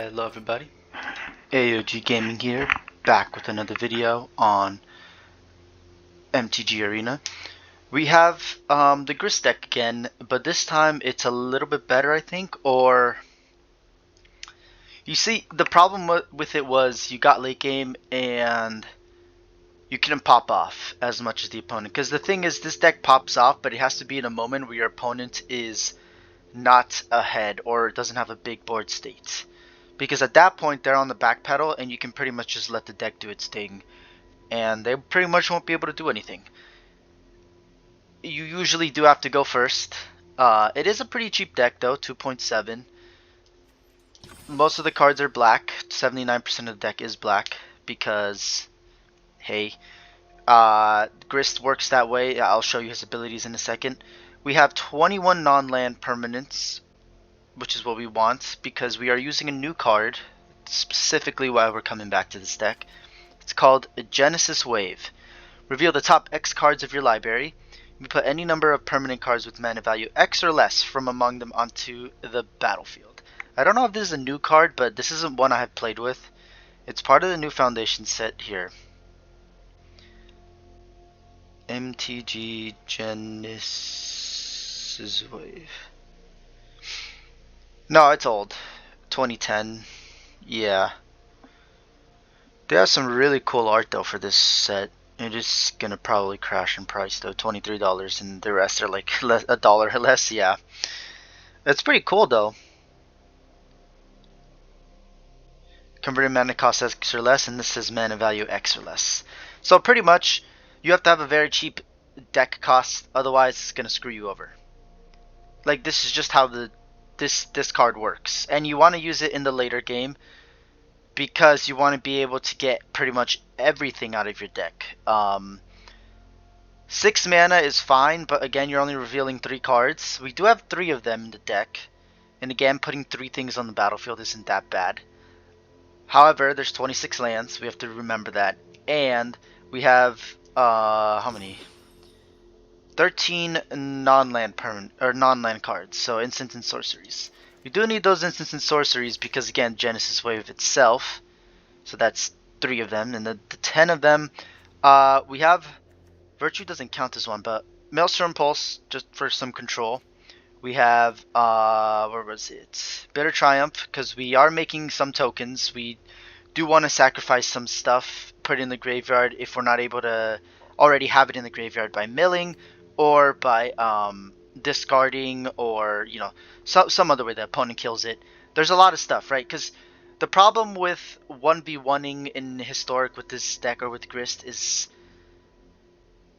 Hello everybody, AOG Gaming here, back with another video on MTG Arena. We have the Grist deck again, but this time it's a little bit better, I think. Or you see, the problem with it was you got late game and you couldn't pop off as much as the opponent. Because the thing is, this deck pops off, but it has to be in a moment where your opponent is not ahead or doesn't have a big board state. Because at that point, they're on the back pedal, and you can pretty much just let the deck do its thing. And they pretty much won't be able to do anything. You usually do have to go first. It is a pretty cheap deck, though, 2.7. Most of the cards are black. 79% of the deck is black. Because, hey, Grist works that way. I'll show you his abilities in a second. We have 21 non-land permanents, which is what we want, because we are using a new card, specifically why we're coming back to this deck. It's called a Genesis Wave. Reveal the top X cards of your library. You put any number of permanent cards with mana value X or less from among them onto the battlefield. I don't know if this is a new card, but this isn't one I have played with. It's part of the new Foundation set here. MTG Genesis Wave. No, it's old. 2010. Yeah. They have some really cool art though for this set. It is gonna probably crash in price though. $23, and the rest are like $1 or less. Yeah. That's pretty cool though. Converted mana cost X or less, and this says mana value X or less. So pretty much, you have to have a very cheap deck cost, otherwise it's gonna screw you over. Like, this is just how this card works, and you want to use it in the later game because you want to be able to get pretty much everything out of your deck. 6 mana is fine, but again, you're only revealing 3 cards. We do have 3 of them in the deck, and again, putting 3 things on the battlefield isn't that bad. However, there's 26 lands, we have to remember that, and we have how many? 13 non-land cards, so instants and sorceries. We do need those instants and sorceries because, again, Genesis Wave itself. So that's 3 of them, and the 10 of them, we have Virtue doesn't count as one, but Maelstrom Pulse just for some control. We have where was it? Bitter Triumph, because we are making some tokens. We do want to sacrifice some stuff, put it in the graveyard if we're not able to already have it in the graveyard by milling, or by discarding, or you know, some other way the opponent kills it. There's a lot of stuff, right? Because the problem with 1v1ing in Historic with this deck or with Grist is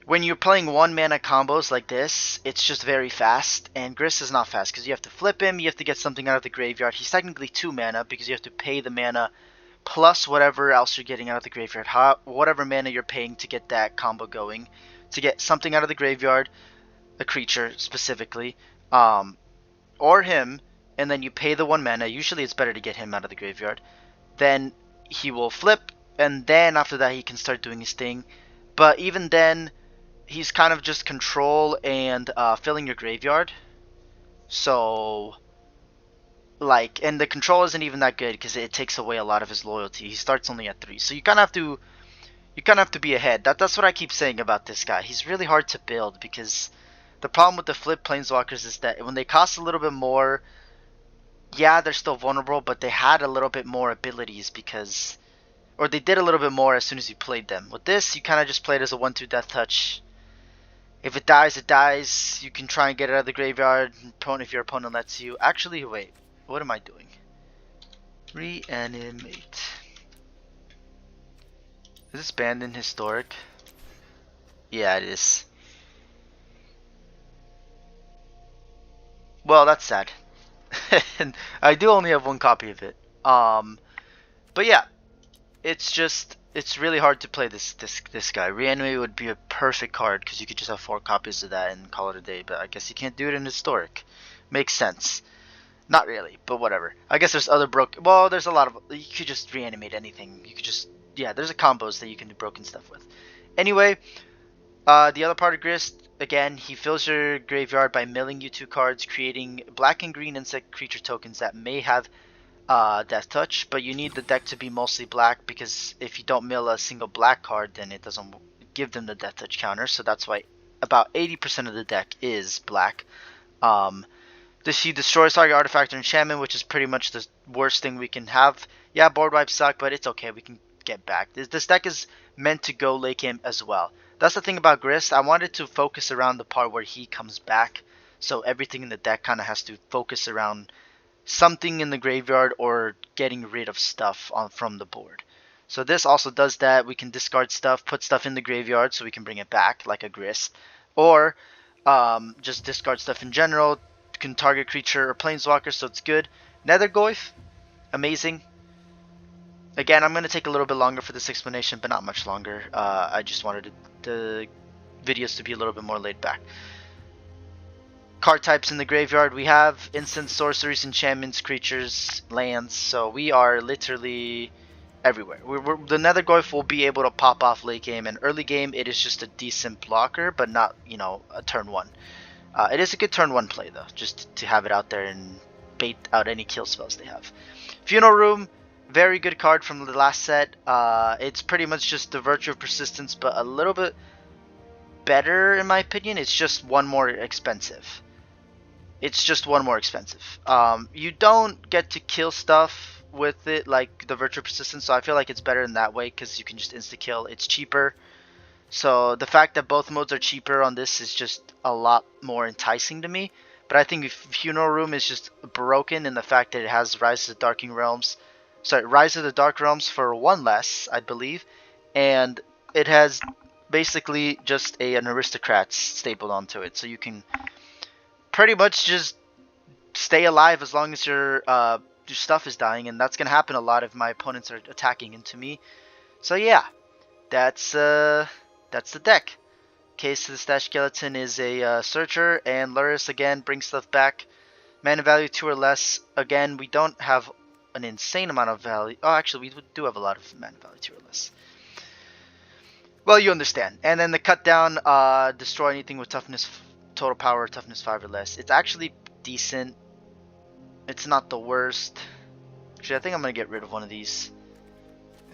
when you're playing 1 mana combos like this, it's just very fast, and Grist is not fast because you have to flip him, you have to get something out of the graveyard. He's technically 2 mana because you have to pay the mana plus whatever else you're getting out of the graveyard, whatever mana you're paying to get that combo going, to get something out of the graveyard, a creature specifically, or him, and then you pay the 1 mana. Usually it's better to get him out of the graveyard. Then he will flip, and then after that he can start doing his thing. But even then, he's kind of just control and filling your graveyard. So, like, and the control isn't even that good because it takes away a lot of his loyalty. He starts only at 3, so you kind of have to be ahead. That's what I keep saying about this guy. He's really hard to build because the problem with the flip planeswalkers is that when they cost a little bit more, yeah, they're still vulnerable, but they had a little bit more abilities because, or they did a little bit more as soon as you played them. With this, you kind of just play it as a 1/2 death touch. If it dies, it dies. You can try and get it out of the graveyard if your opponent lets you. Actually, wait. What am I doing? Reanimate. Is this banned in Historic? Yeah, it is. Well, that's sad. And I do only have 1 copy of it. But yeah, it's really hard to play this guy. Reanimate would be a perfect card because you could just have 4 copies of that and call it a day. But I guess you can't do it in Historic. Makes sense. Not really, but whatever. I guess there's other well, there's a lot of, you could just reanimate anything. You could just, yeah, there's a combos that you can do broken stuff with. Anyway, the other part of Grist, again, he fills your graveyard by milling you 2 cards, creating black and green insect creature tokens that may have Death Touch, but you need the deck to be mostly black, because if you don't mill a single black card, then it doesn't give them the Death Touch counter. So that's why about 80% of the deck is black. She destroys target artifact or enchantment, which is pretty much the worst thing we can have. Yeah, board wipes suck, but it's okay. We can get back. This deck is meant to go late game as well. That's the thing about Grist. I wanted to focus around the part where he comes back, so everything in the deck kind of has to focus around something in the graveyard or getting rid of stuff from the board. So this also does that. We can discard stuff, put stuff in the graveyard so we can bring it back like a Grist, or just discard stuff in general. Can target creature or planeswalker, so it's good. Nethergoyf, amazing. Again, I'm going to take a little bit longer for this explanation, but not much longer. I just wanted the videos to be a little bit more laid back. Card types in the graveyard, we have instant sorceries, enchantments, creatures, lands, so we are literally everywhere. The Nethergoyf will be able to pop off late game, and early game it is just a decent blocker, but not, you know, a turn 1. It is a good turn 1 play though, just to have it out there and bait out any kill spells they have. Funeral Room, very good card from the last set. It's pretty much just the Virtue of Persistence, but a little bit better in my opinion. It's just one more expensive. You don't get to kill stuff with it like the Virtue of Persistence, so I feel like it's better in that way because you can just insta-kill. It's cheaper. So the fact that both modes are cheaper on this is just a lot more enticing to me. But I think Funeral Room is just broken in the fact that it has Rise of the Dark Realms for 1 less, I believe. And it has basically just an Aristocrats stapled onto it. So you can pretty much just stay alive as long as your stuff is dying. And that's going to happen a lot if my opponents are attacking into me. So yeah, that's the deck. Case of the Stash Skeleton is a Searcher, and Lurrus again brings stuff back. Mana value 2 or less. Again, we don't have an insane amount of value. Oh, actually, we do have a lot of mana value 2 or less. Well, you understand. And then the cut down, destroy anything with toughness, total power, toughness 5 or less. It's actually decent. It's not the worst. Actually, I think I'm gonna get rid of one of these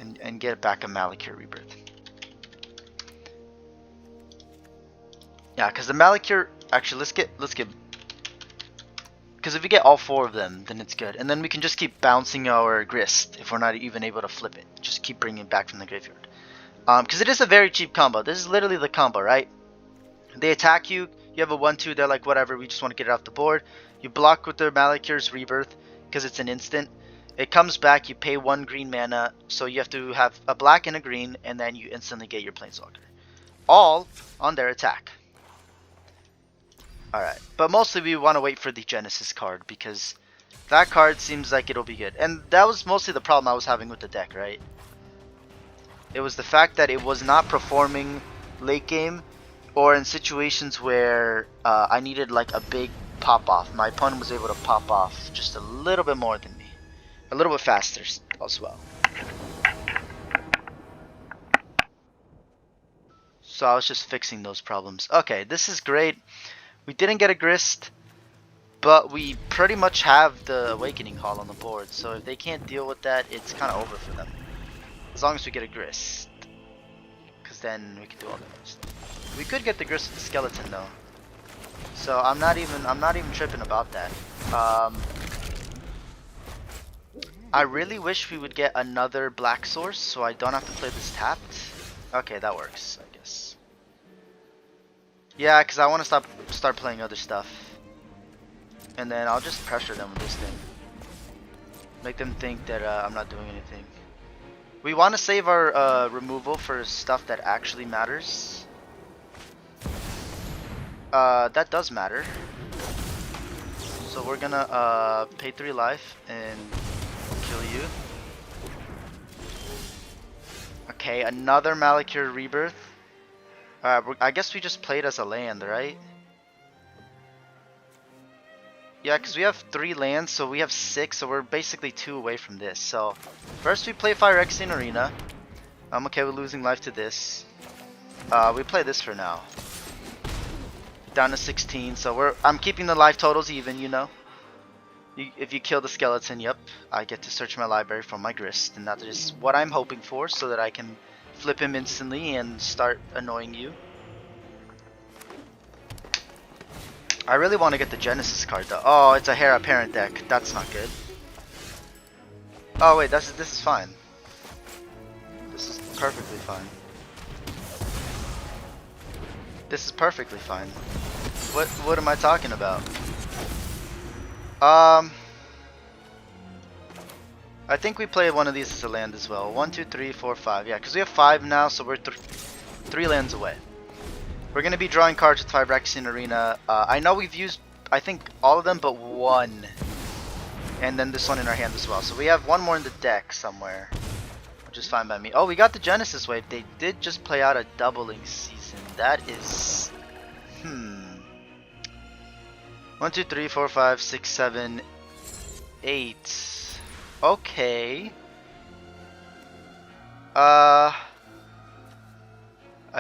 and get back a Malakir Rebirth. Yeah, because the Malakir, actually, let's get, because if we get all 4 of them, then it's good. And then we can just keep bouncing our Grist if we're not even able to flip it. Just keep bringing it back from the graveyard. Because it is a very cheap combo. This is literally the combo, right? They attack you, you have a 1-2, they're like, whatever, we just want to get it off the board. You block with their Malakir's Rebirth, because it's an instant. It comes back, you pay 1 green mana, so you have to have a black and a green, and then you instantly get your Planeswalker. All on their attack. Alright, but mostly we want to wait for the Genesis card, because that card seems like it'll be good. And that was mostly the problem I was having with the deck, right? It was the fact that it was not performing late game, or in situations where I needed like a big pop off. My opponent was able to pop off just a little bit more than me. A little bit faster as well. So I was just fixing those problems. Okay, this is great. We didn't get a Grist, but we pretty much have the Awakening Hall on the board. So if they can't deal with that, it's kind of over for them. As long as we get a Grist. Because then we can do all the rest. We could get the Grist with the Skeleton though. So I'm not even tripping about that. I really wish we would get another black source so I don't have to play this tapped. Okay, that works, I guess. Yeah, because I want to start playing other stuff. And then I'll just pressure them with this thing. Make them think that I'm not doing anything. We want to save our removal for stuff that actually matters. That does matter. So we're gonna pay 3 life and kill you. Okay, another Malakir Rebirth. I guess we just played as a land, right? Yeah, because we have 3 lands, so we have 6, so we're basically 2 away from this. So first we play Phyrexian Arena. I'm okay with losing life to this. We play this for now. Down to 16, so I'm keeping the life totals even, you know. If you kill the skeleton, yep, I get to search my library for my Grist, and that is what I'm hoping for, so that I can flip him instantly and start annoying you. I really want to get the Genesis card though. Oh, it's a Heir Apparent deck. That's not good. Oh wait, this is fine. This is perfectly fine. This is perfectly fine. What am I talking about? I think we play one of these as a land as well. 1, 2, 3, 4, 5. Yeah, because we have 5 now, so we're 3 lands away. We're going to be drawing cards with Phyrexian Arena. I know we've used, I think, all of them but one. And then this one in our hand as well. So we have one more in the deck somewhere, which is fine by me. Oh, we got the Genesis Wave. They did just play out a doubling season. That is... 1, 2, 3, 4, 5, 6, 7, 8. Okay. I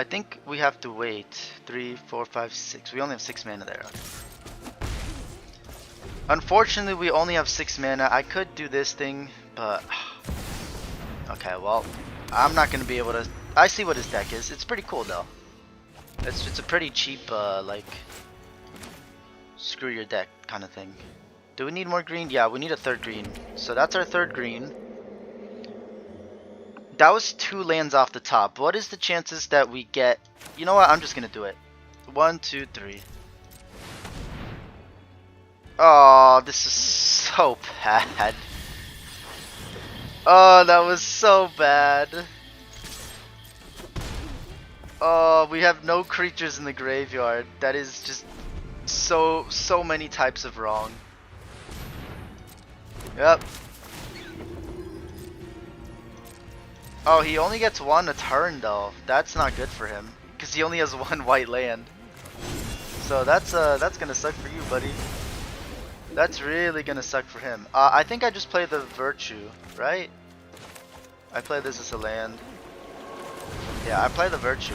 think we have to wait. 3, 4, 5, 6. We only have 6 mana there. Unfortunately, we only have 6 mana. I could do this thing, but... Okay, well, I'm not going to be able to... I see what his deck is. It's pretty cool, though. It's a pretty cheap, like... Screw your deck kind of thing. Do we need more green? Yeah, we need a 3rd green. So that's our 3rd green. That was 2 lands off the top. What is the chances that we get... You know what? I'm just going to do it. 1, 2, 3. Oh, this is so bad. Oh, that was so bad. Oh, we have no creatures in the graveyard. That is just so many types of wrong. Yep. Oh, he only gets 1 a turn though. That's not good for him because he only has 1 white land. So that's gonna suck for you, buddy. That's really gonna suck for him. I think I just play the Virtue, right? I play this as a land. Yeah, I play the Virtue.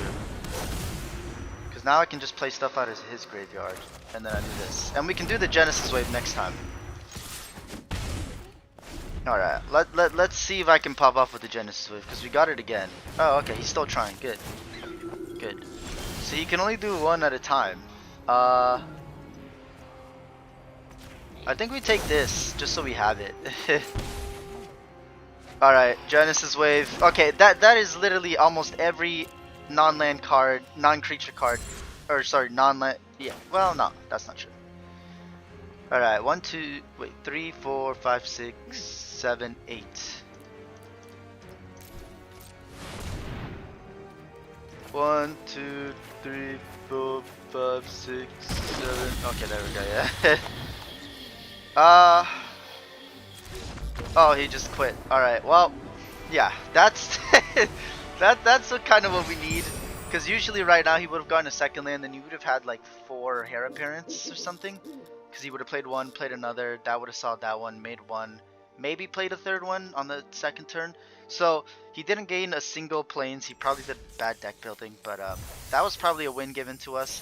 Because now I can just play stuff out of his graveyard. And then I do this. And we can do the Genesis Wave next time. Alright, let's see if I can pop off with the Genesis Wave. Because we got it again. Oh, okay, he's still trying. Good. Good. So he can only do 1 at a time. I think we take this, just so we have it. Alright, Genesis Wave. Okay, that is literally almost every non-land card, non-creature card. Or sorry, non-land. Yeah, well, no, that's not true. Alright, 1, 2, wait, 3, 4, 5, 6, 7, 8. One, 2, 3, 4, 5, 6, 7. Okay, there we go, yeah. Oh, he just quit. Alright, well, yeah, that's that's kind of what we need. Because usually right now he would have gotten a 2nd land and you would have had like 4 Heir Apparents or something. Because he would have played 1, played another, that would have solved that one, made 1, maybe played a 3rd one on the 2nd turn. So he didn't gain a single planes. He probably did bad deck building, but that was probably a win given to us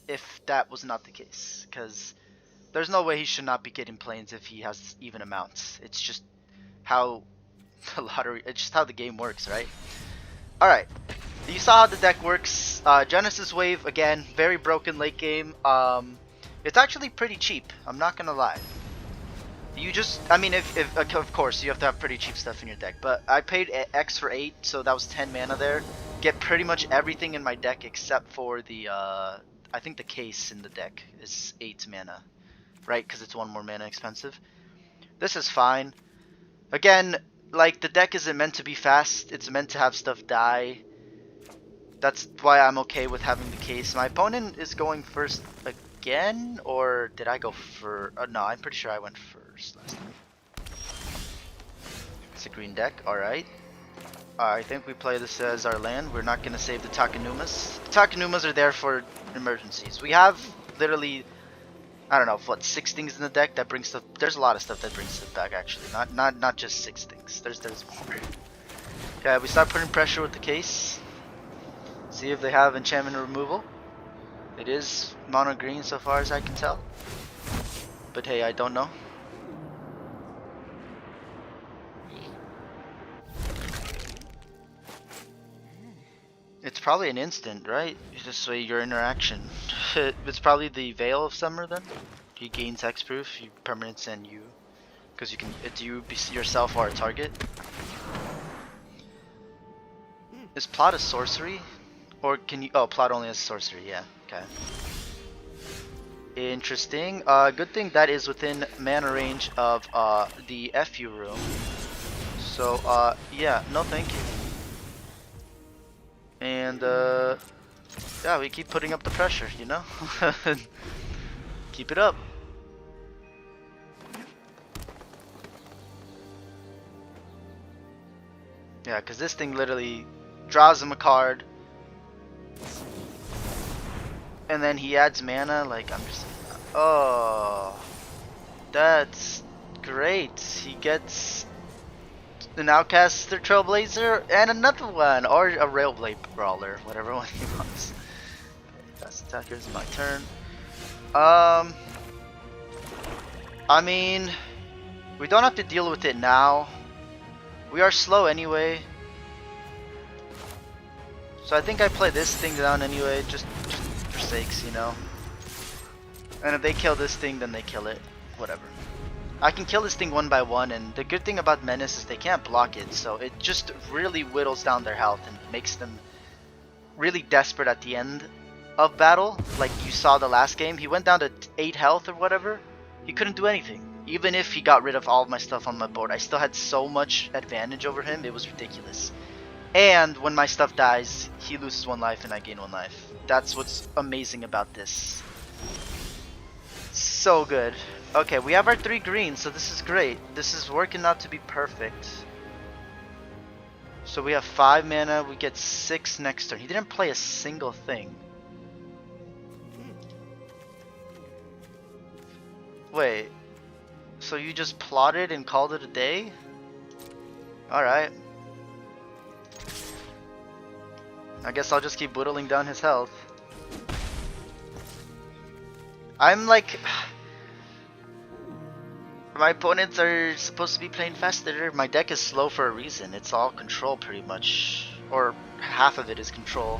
if that was not the case. Because there's no way he should not be getting planes if he has even amounts. It's just how the lottery, it's just how the game works, right? Alright, you saw how the deck works. Genesis Wave, again, very broken late game. It's actually pretty cheap, I'm not gonna lie. You just, I mean, if of course, you have to have pretty cheap stuff in your deck. But I paid X for 8, so that was 10 mana there. Get pretty much everything in my deck except for the, I think the case in the deck is 8 mana. Right, because it's 1 more mana expensive. This is fine. Again, like, the deck isn't meant to be fast. It's meant to have stuff die. That's why I'm okay with having the case. My opponent is going first again, or did I go for? No, I'm pretty sure I went first last time. It's a green deck. All right. I think we play this as our land. We're not gonna save the Takenumas. The Takenumas are there for emergencies. We have literally, I don't know, what, 6 things in the deck that brings stuff. There's a lot of stuff that brings stuff back actually. Not just 6 things. There's more. Okay, we start putting pressure with the case. See if they have enchantment removal. It is mono green so far as I can tell. But hey, I don't know. It's probably an instant, right? This way your interaction. It's probably the Veil of Summer then. He gains hexproof, you permanents and you. Because you can, you yourself are a target. Is plot a sorcery? Or can you, oh, plot only has sorcery, yeah, okay. Interesting. Good thing that is within mana range of the FU room. So, yeah, no thank you. And, yeah, we keep putting up the pressure, you know? Keep it up. Yeah, because this thing literally draws him a card. And then he adds mana, like, I'm just... Oh... That's great. He gets an Outcaster Trailblazer and another one, or a Railblade Brawler, whatever one he wants. That's attackers, my turn. I mean, we don't have to deal with it now. We are slow anyway. So I think I play this thing down anyway, just for sakes, you know. And if they kill this thing, then they kill it. Whatever. I can kill this thing one by one, and the good thing about Menace is they can't block it, so it just really whittles down their health and makes them really desperate at the end of battle. Like you saw the last game, he went down to 8 health or whatever. He couldn't do anything. Even if he got rid of all of my stuff on my board, I still had so much advantage over him, it was ridiculous. And when my stuff dies, he loses 1 life and I gain 1 life. That's what's amazing about this. So good. Okay, we have our 3 greens, so this is great. This is working out to be perfect. So we have 5 mana, we get 6 next turn. He didn't play a single thing. Wait, so you just plotted and called it a day? Alright. I guess I'll just keep whittling down his health. I'm like... My opponents are supposed to be playing faster. My deck is slow for a reason. It's all control pretty much. Or half of it is control.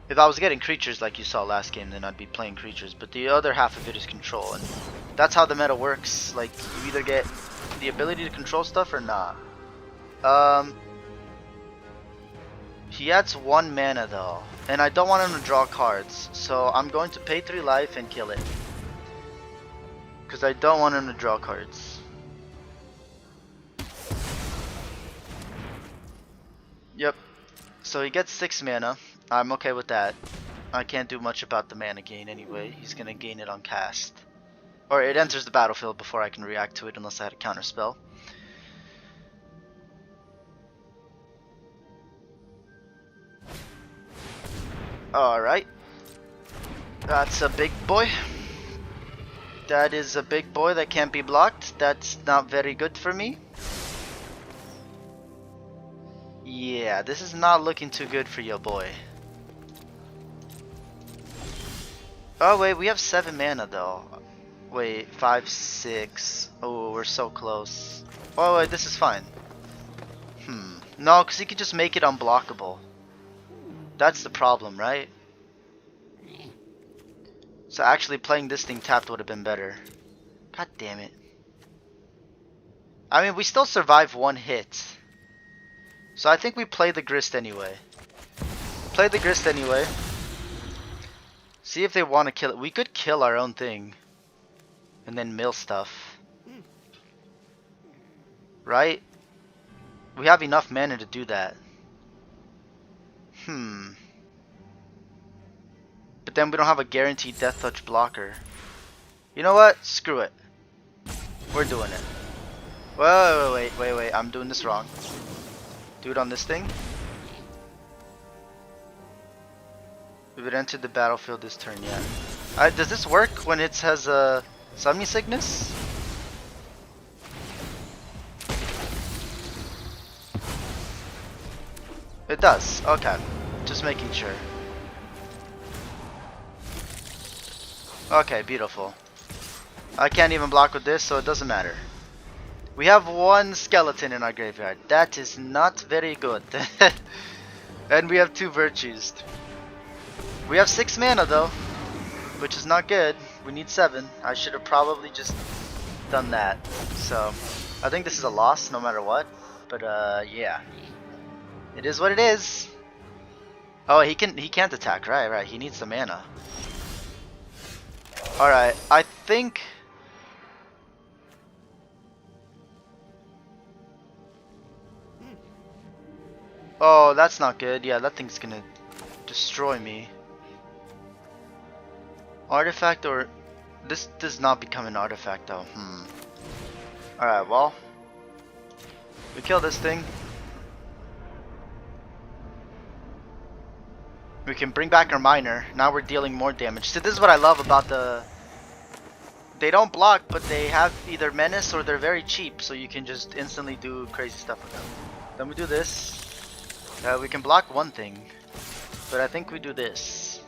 If I was getting creatures like you saw last game, then I'd be playing creatures. But the other half of it is control. And that's how the meta works. Like, you either get the ability to control stuff or not. He adds 1 mana though. And I don't want him to draw cards. So I'm going to pay 3 life and kill it. Because I don't want him to draw cards. Yep. So he gets 6 mana. I'm okay with that. I can't do much about the mana gain anyway. He's gonna gain it on cast. Or it enters the battlefield before I can react to it unless I had a counter spell. Alright. That's a big boy. That is a big boy that can't be blocked. That's not very good for me. Yeah, this is not looking too good for your boy. Oh wait, we have 7 mana though. Wait, 5, 6. Oh, we're so close. Oh wait, this is fine. No, because he could just make it unblockable. That's the problem, right? So actually playing this thing tapped would have been better. God damn it. I mean, we still survive 1 hit. So I think we play the Grist anyway. Play the Grist anyway. See if they want to kill it. We could kill our own thing. And then mill stuff. Right? We have enough mana to do that. But then we don't have a guaranteed death touch blocker. You know what? Screw it. We're doing it. Wait. I'm doing this wrong. Do it on this thing. We would enter the battlefield this turn, yeah. Does this work when it has a Summoning Sickness? It does. Okay. Just making sure. Okay, beautiful. I can't even block with this, so it doesn't matter. We have 1 skeleton in our graveyard. That is not very good. And we have 2 virtues. We have 6 mana though, which is not good. We need 7. I should have probably just done that. So I think this is a loss no matter what. But yeah, it is what it is. Oh, he can't attack. Right. He needs the mana. All right, I think. Oh, that's not good. Yeah, that thing's gonna destroy me. Artifact or this does not become an artifact though. Alright, well. We kill this thing. We can bring back our miner. Now we're dealing more damage. So this is what I love about the... They don't block, but they have either menace or they're very cheap. So you can just instantly do crazy stuff with them. Then we do this. We can block one thing. But I think we do this.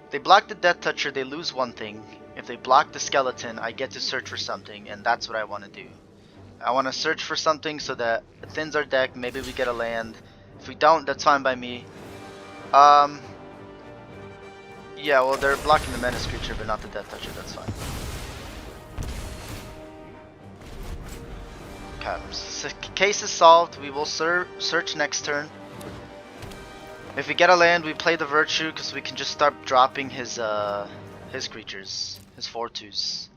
If they block the Death Toucher, they lose one thing. If they block the skeleton, I get to search for something. And that's what I want to do. I want to search for something so that it thins our deck. Maybe we get a land. If we don't, that's fine by me. Yeah, well, they're blocking the menace creature, but not the Death Toucher. That's fine. Okay, so case is solved. We will search next turn. If we get a land, we play the Virtue because we can just start dropping his creatures, his 4/2s.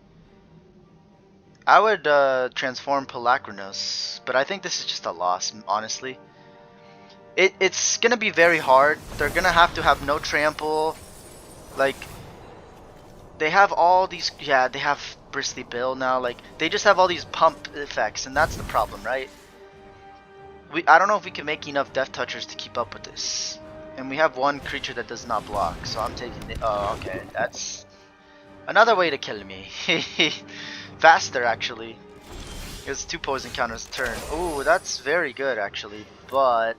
I would transform Phyrexian, but I think this is just a loss, honestly. It's gonna be very hard. They're gonna have to have no trample. Like, they have all these, yeah, they have Bristly Bill now. Like, they just have all these pump effects, and that's the problem, right? I don't know if we can make enough Death Touchers to keep up with this. And we have one creature that does not block, so I'm taking the, oh, okay, that's another way to kill me. Faster, actually. It's 2 poison counters a turn. Ooh, that's very good, actually, but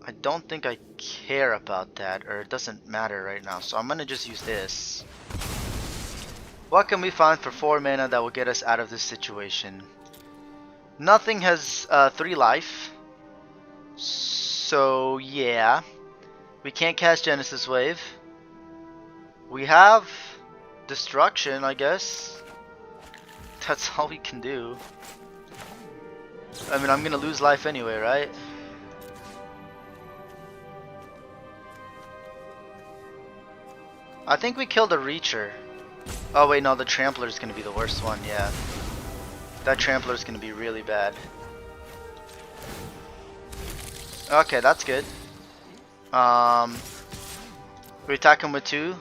I don't think I care about that, or it doesn't matter right now, so I'm gonna just use this. What can we find for 4 mana that will get us out of this situation? Nothing has 3 life, so yeah. We can't cast Genesis Wave. We have Destruction, I guess. That's all we can do. I mean, I'm gonna lose life anyway, right? I think we killed a Reacher. Oh wait, no, the Trampler is gonna be the worst one, yeah. That Trampler is gonna be really bad. Okay, that's good. We attack him with 2.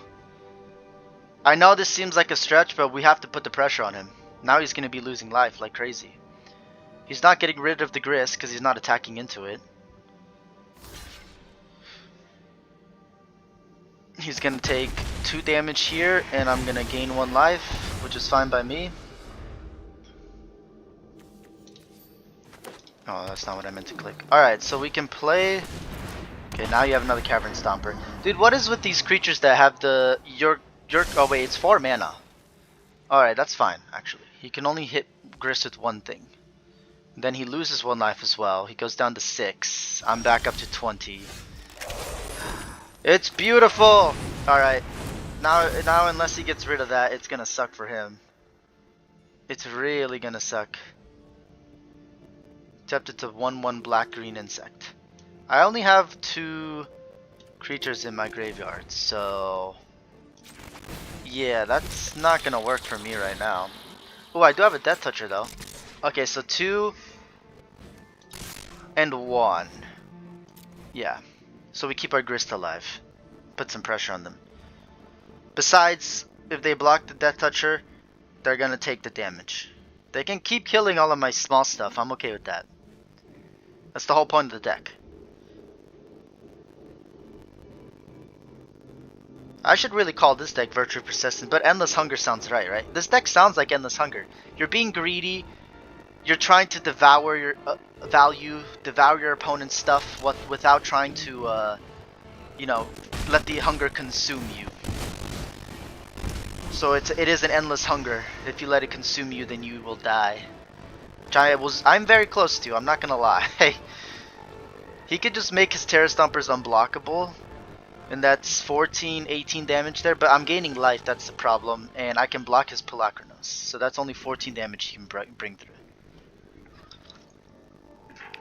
I know this seems like a stretch, but we have to put the pressure on him. Now he's gonna be losing life like crazy. He's not getting rid of the Grist because he's not attacking into it. He's gonna take 2 damage here, and I'm gonna gain 1 life, which is fine by me. Oh, that's not what I meant to click. Alright, so we can play... Okay, now you have another Cavern Stomper. Dude, what is with these creatures that have the... Oh wait, it's 4 mana. Alright, that's fine, actually. He can only hit Grist with 1 thing. Then he loses 1 life as well. He goes down to 6. I'm back up to 20. It's beautiful! Alright. Now unless he gets rid of that, it's gonna suck for him. It's really gonna suck. Except it's a 1/1 black-green insect. I only have 2 creatures in my graveyard, so... Yeah, that's not gonna work for me right now. Oh, I do have a Death Toucher though. Okay, so 2 and 1. Yeah. So we keep our Grist alive. Put some pressure on them. Besides, if they block the Death Toucher, they're gonna take the damage. They can keep killing all of my small stuff. I'm okay with that. That's the whole point of the deck. I should really call this deck Virtue Persistent, but Endless Hunger sounds right? This deck sounds like Endless Hunger. You're being greedy. You're trying to devour your devour your opponent's stuff without trying to, you know, let the hunger consume you. So it is an endless hunger. If you let it consume you, then you will die. Which I'm very close to. I'm not gonna lie. He could just make his Terra Stompers unblockable, and that's 14, 18 damage there, but I'm gaining life, that's the problem, and I can block his Phyrexian, so that's only 14 damage he can bring through.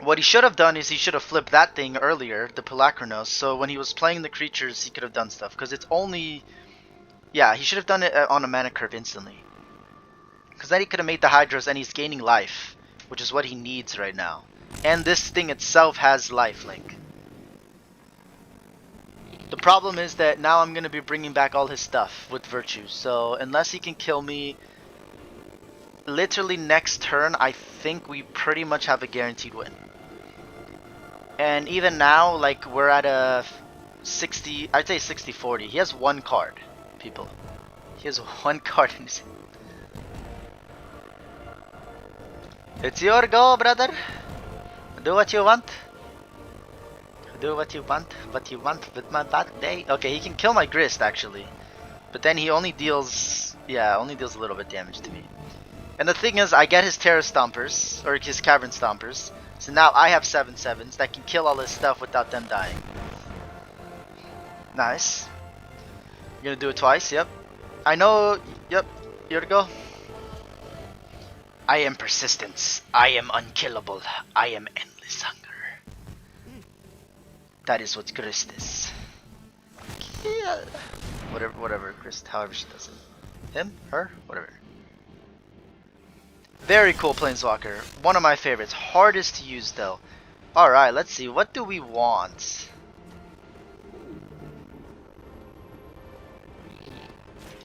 What he should have done is he should have flipped that thing earlier, the Phyrexian, so when he was playing the creatures he could have done stuff, because it's only... Yeah, he should have done it on a mana curve instantly. Because then he could have made the Hydras, and he's gaining life, which is what he needs right now. And this thing itself has lifelink. The problem is that now I'm going to be bringing back all his stuff with Virtue, so unless he can kill me literally next turn, I think we pretty much have a guaranteed win. And even now, like, we're at a 60, I'd say 60-40. He has one card, people. He has one card in his hand. It's your go, brother. Do what you want. Do what you want with my bad day. Okay, he can kill my Grist, actually. But then he only deals, yeah, only deals a little bit damage to me. And the thing is, I get his Terra Stompers, or his Cavern Stompers. So now I have 7/7s that can kill all this stuff without them dying. Nice. You're gonna do it twice, yep. I know, yep, here we go. I am persistence. I am unkillable. I am endless hunger. That is what Grist is. Yeah. Whatever, Grist, however she does it. Him? Her? Whatever. Very cool Planeswalker. One of my favorites. Hardest to use though. Alright, let's see. What do we want?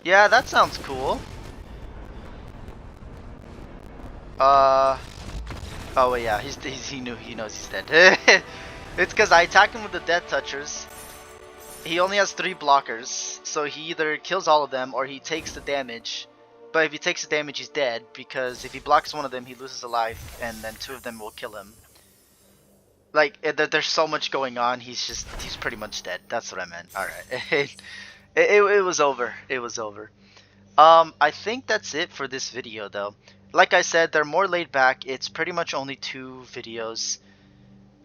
Yeah, that sounds cool. Oh wait, yeah, he knows he's dead. It's because I attack him with the Death Touchers. He only has 3 blockers, so he either kills all of them or he takes the damage. But if he takes the damage, he's dead, because if he blocks one of them, he loses a life, and then 2 of them will kill him. Like, there's so much going on, he's pretty much dead. That's what I meant. Alright. It was over. It was over. I think that's it for this video, though. Like I said, they're more laid back. It's pretty much only 2 videos.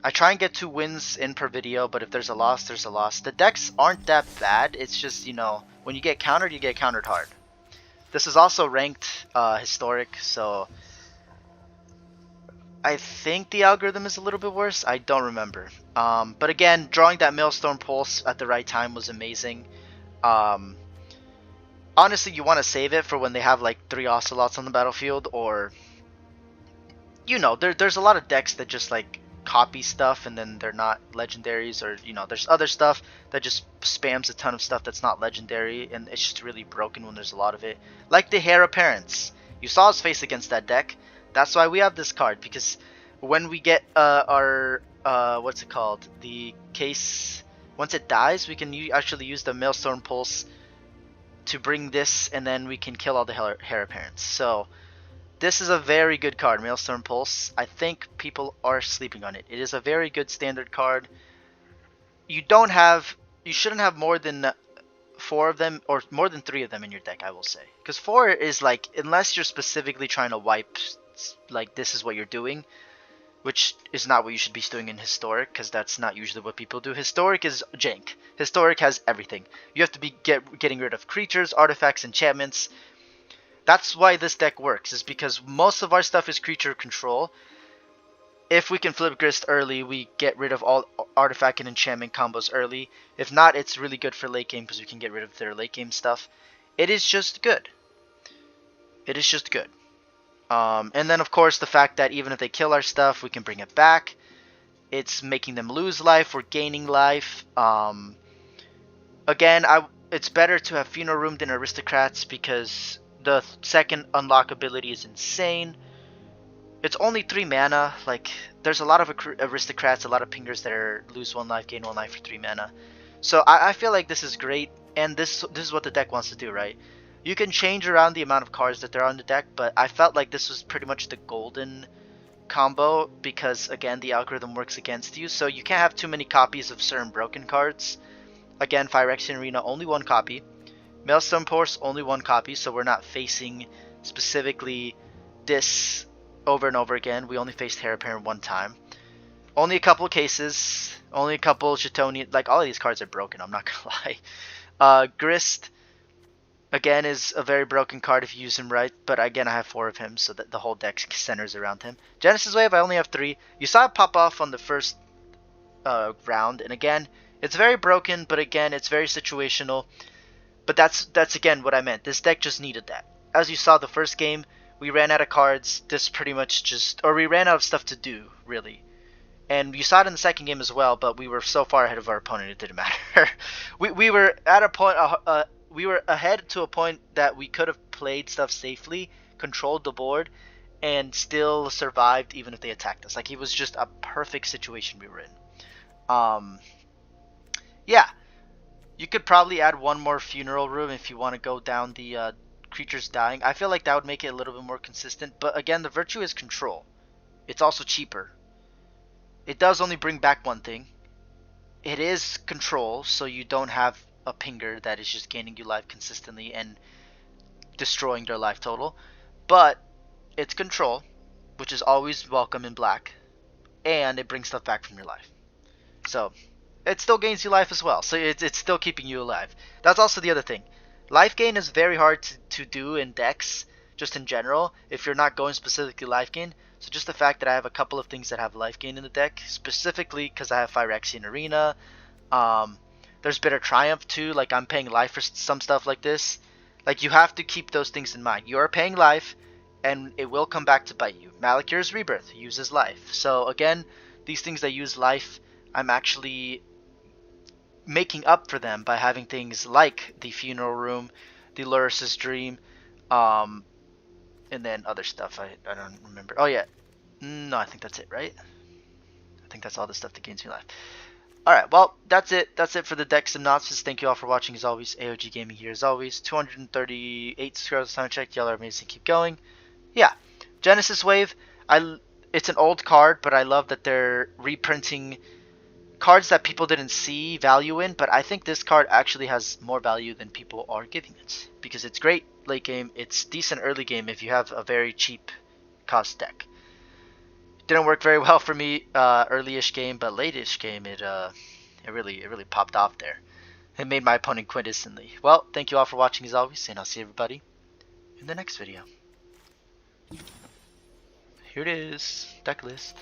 I try and get 2 wins in per video, but if there's a loss, there's a loss. The decks aren't that bad. It's just, you know, when you get countered hard. This is also ranked historic, so I think the algorithm is a little bit worse. I don't remember. But again, drawing that Maelstrom Pulse at the right time was amazing. Honestly, you want to save it for when they have like 3 Ocelots on the battlefield, or, you know, there's a lot of decks that just like copy stuff and then they're not legendaries, or, you know, there's other stuff that just spams a ton of stuff that's not legendary, and it's just really broken when there's a lot of it. Like the Heir Apparents. You saw his face against that deck. That's why we have this card, because when we get our what's it called? The case, once it dies, we can actually use the Maelstrom Pulse to bring this, and then we can kill all the Heir Apparents. So this is a very good card, Maelstrom Pulse. I think people are sleeping on it. It is a very good standard card. You shouldn't have more than 4 of them, or more than 3 of them in your deck, I will say. Because 4 is like, unless you're specifically trying to wipe, like this is what you're doing, which is not what you should be doing in Historic, because that's not usually what people do. Historic is jank. Historic has everything. You have to be getting rid of creatures, artifacts, enchantments. That's why this deck works, is because most of our stuff is creature control. If we can flip Grist early, we get rid of all artifact and enchantment combos early. If not, it's really good for late game, because we can get rid of their late game stuff. It is just good. It is just good. And then, of course, the fact that even if they kill our stuff, we can bring it back. It's making them lose life. We're gaining life. Again, it's better to have Funeral Room than Aristocrats, because the second unlock ability is insane. It's only 3 mana. Like, there's a lot of Aristocrats, a lot of pingers that lose 1 life, gain 1 life for 3 mana. So I feel like this is great, and this is what the deck wants to do, right? You can change around the amount of cards that there are on the deck, but I felt like this was pretty much the golden combo, because again, the algorithm works against you, so you can't have too many copies of certain broken cards. Again, Phyrexian Arena, only 1 copy. Maelstrom Pulse, only 1 copy, so we're not facing specifically this over and over again. We only faced Heir Apparent 1 time. Only a couple cases. Only a couple Chthonian. Like, all of these cards are broken, I'm not gonna lie. Grist, again, is a very broken card if you use him right. But again, I have 4 of him, so that the whole deck centers around him. Genesis Wave, I only have 3. You saw it pop off on the first round. And again, it's very broken, but again, it's very situational. But that's again what I meant. This deck just needed that. As you saw the first game, we ran out of cards. This pretty much just... Or we ran out of stuff to do, really. And you saw it in the second game as well, but we were so far ahead of our opponent it didn't matter. we were at a point... we were ahead to a point that we could have played stuff safely, controlled the board, and still survived even if they attacked us. Like, it was just a perfect situation we were in. Yeah. You could probably add one more funeral room if you want to go down the creatures dying. I feel like that would make it a little bit more consistent. But again, the virtue is control. It's also cheaper. It does only bring back one thing. It is control, so you don't have a pinger that is just gaining you life consistently and destroying their life total. But it's control, which is always welcome in black. And it brings stuff back from your life. So... it still gains you life as well, so it's still keeping you alive. That's also the other thing. Life gain is very hard to do in decks, just in general, if you're not going specifically life gain. So just the fact that I have a couple of things that have life gain in the deck, specifically because I have Phyrexian Arena. There's Bitter Triumph too, like I'm paying life for some stuff like this. Like, you have to keep those things in mind. You are paying life, and it will come back to bite you. Malakir's Rebirth uses life. So again, these things that use life, I'm actually making up for them by having things like the funeral room, the Lurrus's dream, and then other stuff I don't remember. Oh yeah, no, I think that's it, right? I think that's all the stuff that gains me life. Alright, well, that's it. That's it for the deck synopsis. Thank you all for watching as always. AOG Gaming here as always. 238 subscribers time check. Y'all are amazing. Keep going. Yeah, Genesis Wave. It's an old card, but I love that they're reprinting cards that people didn't see value in, but I think this card actually has more value than people are giving it, because it's great late game, it's decent early game if you have a very cheap cost deck. Didn't work very well for me early-ish game, but late-ish game it really popped off there. It made my opponent quit instantly. Well, thank you all for watching as always, and I'll see everybody in the next video. Here it is, deck list.